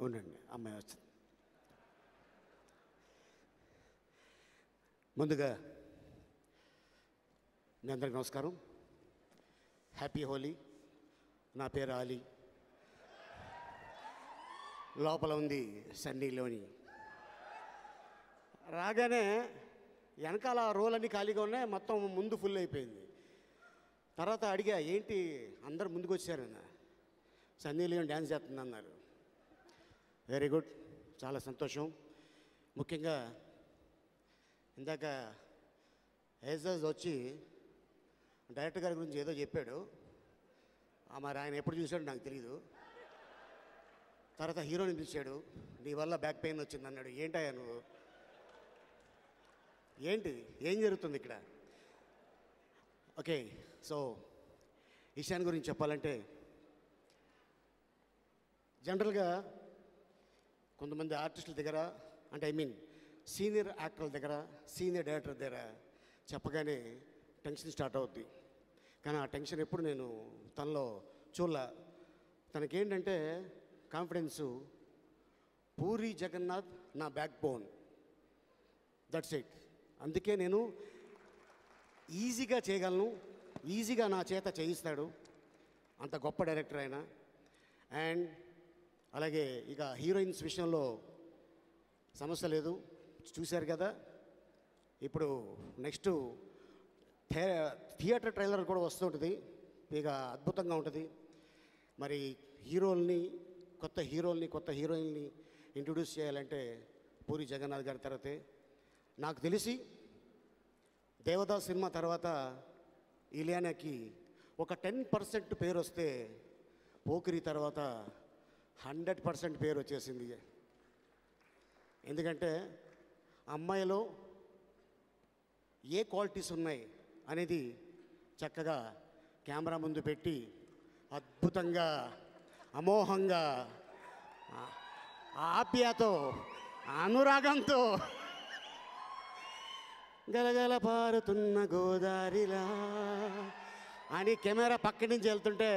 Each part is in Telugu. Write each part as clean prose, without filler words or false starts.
ఉండండి, అమ్మాయి వచ్చింది. ముందుగా మీ అందరికి నమస్కారం. హ్యాపీ హోలీ. నా పేరు ఆలీ. లోపల ఉంది సన్నీలోని. రాగానే వెనకాల రోలన్నీ ఖాళీగా ఉన్నాయి, మొత్తం ముందు ఫుల్ అయిపోయింది. తర్వాత అడిగా, ఏంటి అందరు ముందుకు వచ్చారన్న, సన్నీ లియోన్ డ్యాన్స్ చేస్తుంది అన్నారు. వెరీ గుడ్, చాలా సంతోషం. ముఖ్యంగా ఇందాక ఏజాజ్ వచ్చి డైరెక్టర్ గారి గురించి ఏదో చెప్పాడు, మరి ఆయన ఎప్పుడు చూశాడు నాకు తెలీదు. తర్వాత హీరోని పిలిచాడు, నీ వల్ల బ్యాక్ పెయిన్ వచ్చింది అన్నాడు. ఏంటయ్యా నువ్వు, ఏంటి, ఏం జరుగుతుంది ఇక్కడ? ఓకే, సో ఈశాన్ గురించి చెప్పాలంటే, జనరల్గా కొంతమంది ఆర్టిస్టుల దగ్గర, అంటే ఐ మీన్ సీనియర్ యాక్టర్ల దగ్గర, సీనియర్ డైరెక్టర్ దగ్గర చెప్పగానే టెన్షన్ స్టార్ట్ అవుద్ది. కానీ ఆ టెన్షన్ ఎప్పుడు నేను తనలో చూడలా. తనకేంటంటే కాన్ఫిడెన్సు, పూరి జగన్నాథ్ నా బ్యాక్ బోన్, దట్స్ ఇట్. అందుకే నేను ఈజీగా చేయగలను, ఈజీగా నా చేత చేయిస్తాడు, అంత గొప్ప డైరెక్టర్ ఆయన. అండ్ అలాగే ఇక హీరోయిన్స్ విషయంలో సమస్య లేదు, చూశారు కదా. ఇప్పుడు నెక్స్ట్ థియేటర్ ట్రైలర్ కూడా వస్తుంటుంది, ఇక అద్భుతంగా ఉంటుంది. మరి కొత్త హీరోయిన్ని ఇంట్రొడ్యూస్ చేయాలంటే పూరి జగన్నాథ్ గారి తర్వాతే. నాకు తెలిసి దేవదాస్ సినిమా తర్వాత ఇలియానాకి ఒక 10% పేరు వస్తే, పోకిరి తర్వాత 100% పేరు వచ్చేసింది. ఎందుకంటే అమ్మాయిలో ఏ క్వాలిటీస్ ఉన్నాయి అనేది చక్కగా కెమెరా ముందు పెట్టి అద్భుతంగా, అమోఘంగా, ఆప్యాయతో, అనురాగంతో గలగల పారుతున్న గోదారిలా అని కెమెరా పక్క నుంచి వెళ్తుంటే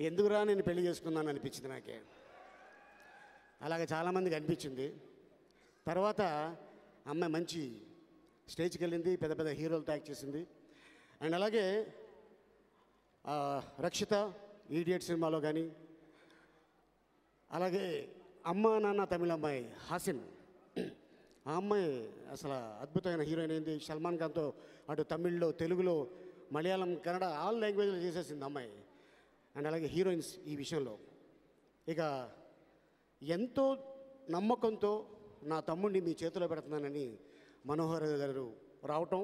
ఎందుకురా నేను పెళ్లి చేసుకున్నాను అనిపించింది నాకే. అలాగే చాలామందికి అనిపించింది. తర్వాత అమ్మాయి మంచి స్టేజ్కి వెళ్ళింది, పెద్ద పెద్ద హీరోలతో యాక్ట్ చేసింది. అండ్ అలాగే రక్షిత ఈడియట్ సినిమాలో కానీ, అలాగే అమ్మ నాన్న తమిళ అమ్మాయి హాసిన్, ఆ అమ్మాయి అసలు అద్భుతమైన హీరోయిన్ అయింది. సల్మాన్ ఖాన్తో అటు తమిళ్లో, తెలుగులో, మలయాళం, కన్నడ ఆల్ లాంగ్వేజ్లో చేసేసింది అమ్మాయి. అండ్ అలాగే హీరోయిన్స్ ఈ విషయంలో ఇక ఎంతో నమ్మకంతో నా తమ్ముడిని మీ చేతిలో పెడుతున్నానని మనోహర్ గారు రావటం,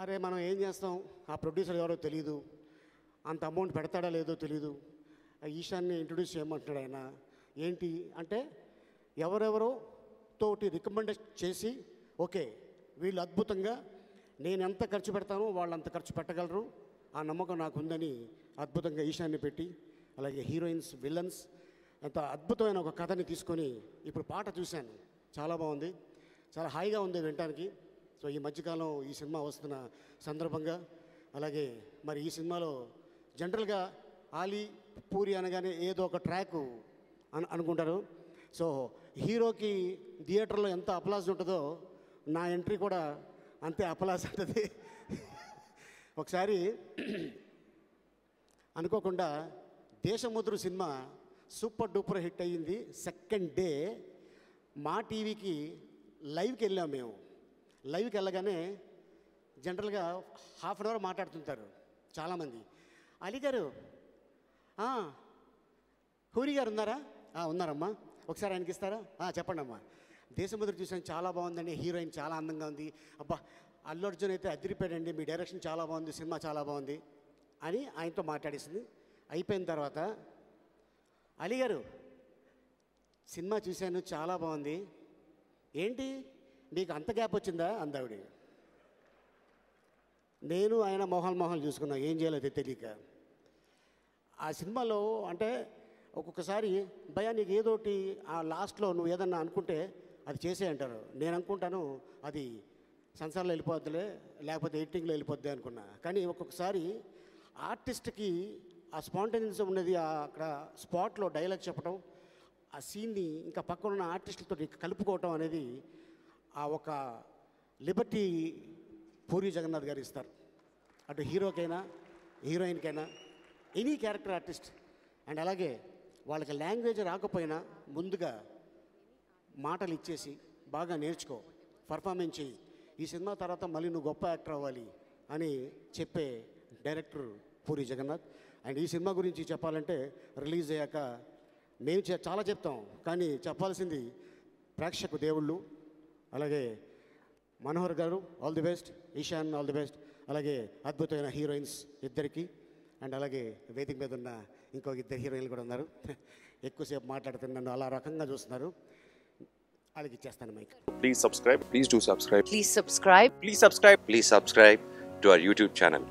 అరే మనం ఏం చేస్తాం, ఆ ప్రొడ్యూసర్ ఎవరో తెలియదు, అంత అమౌంట్ పెడతాడా లేదో తెలీదు, ఈశాన్ని ఇంట్రొడ్యూస్ చేయమంటున్నాడు ఆయన. ఏంటి అంటే ఎవరెవరో తోటి రికమెండ్ చేసి, ఓకే వీళ్ళు అద్భుతంగా, నేను ఎంత ఖర్చు పెడతానో వాళ్ళు అంత ఖర్చు పెట్టగలరు, ఆ నమ్మకం నాకు ఉందని అద్భుతంగా ఈశాన్ని పెట్టి, అలాగే హీరోయిన్స్, విలన్స్, ఎంత అద్భుతమైన ఒక కథని తీసుకొని ఇప్పుడు పాట చూశాను, చాలా బాగుంది, చాలా హాయిగా ఉంది వినటానికి. సో ఈ మధ్యకాలం ఈ సినిమా వస్తున్న సందర్భంగా, అలాగే మరి ఈ సినిమాలో జనరల్గా ఆలీ పూరి అనగానే ఏదో ఒక ట్రాక్ అనుకుంటారు. సో హీరోకి థియేటర్లో ఎంత అప్లాజ్ ఉంటుందో నా ఎంట్రీ కూడా అంతే అప్లాజ్ ఉంటుంది. ఒకసారి అనుకోకుండా Desamuduru cinema super duper hit అయ్యింది. సెకండ్ డే మా టీవీకి లైవ్కి వెళ్ళాం మేము. లైవ్కి వెళ్ళగానే జనరల్గా హాఫ్ అన్ అవర్ మాట్లాడుతుంటారు చాలామంది. అలీ గారు, హూరి గారు ఉన్నారా? ఉన్నారమ్మా, ఒకసారి ఆయనకి ఇస్తారా? చెప్పండి అమ్మా. దేశముద్ర చూసాను, చాలా బాగుందండి, హీరోయిన్ చాలా అందంగా ఉంది, అబ్బా అల్లు అర్జున్ అయితే అదిరిపోయాడండి, మీ డైరెక్షన్ చాలా బాగుంది, సినిమా చాలా బాగుంది అని ఆయనతో మాట్లాడేసింది. అయిపోయిన తర్వాత అలీ గారు సినిమా చూశాను, చాలా బాగుంది, ఏంటి మీకు అంత గ్యాప్ వచ్చిందా అందావిడ. నేను ఆయన మొహాలు చూసుకున్నా, ఏం చేయాలో తెలియక. ఆ సినిమాలో అంటే ఒక్కొక్కసారి భయా నీకు ఏదోటి ఆ లాస్ట్లో నువ్వు ఏదన్నా అనుకుంటే అది చేసే అంటారు. నేను అనుకుంటాను అది సంసారంలో వెళ్ళిపోద్దులే, లేకపోతే ఎడిటింగ్లో వెళ్ళిపోద్ది అనుకున్నా. కానీ ఒక్కొక్కసారి ఆర్టిస్ట్కి ఆ స్పాంటేనియస్ ఉన్నది, అక్కడ స్పాట్లో డైలాగ్ చెప్పడం, ఆ సీన్ని ఇంకా పక్కన ఉన్న ఆర్టిస్టులతో కలుపుకోవటం అనేది ఆ ఒక లిబర్టీ పూరి జగన్నాథ్ గారు ఇస్తారు. అటు హీరోకైనా హీరోయిన్కైనా ఎనీ క్యారెక్టర్ ఆర్టిస్ట్. అండ్ అలాగే వాళ్ళకి లాంగ్వేజ్ రాకపోయినా ముందుగా మాటలు ఇచ్చేసి బాగా నేర్చుకో, పర్ఫార్మెన్స్ చేయి, ఈ సినిమా తర్వాత మళ్ళీ నువ్వు గొప్ప యాక్టర్ అవ్వాలి అని చెప్పే డైరెక్టర్ పూరి జగన్నాథ్. అండ్ ఈ సినిమా గురించి చెప్పాలంటే రిలీజ్ అయ్యాక మేము చాలా చెప్తాం, కానీ చెప్పాల్సింది ప్రేక్షకు దేవుళ్ళు. అలాగే మనోహర్ గారు all the best, Ishan all the best, అలాగే అద్భుతమైన హీరోయిన్స్ ఇద్దరికి. అండ్ అలాగే వేదిక మీద ఉన్న ఇంకొక ఇద్దరు హీరోయిన్లు కూడా ఉన్నారు. ఎక్కువసేపు మాట్లాడుతున్న నన్ను అలా రకంగా చూస్తున్నారు. వాళ్ళకి ఇచ్చేస్తాను mic. Please subscribe. Please do subscribe. Please subscribe. Please subscribe. Please subscribe to our YouTube channel.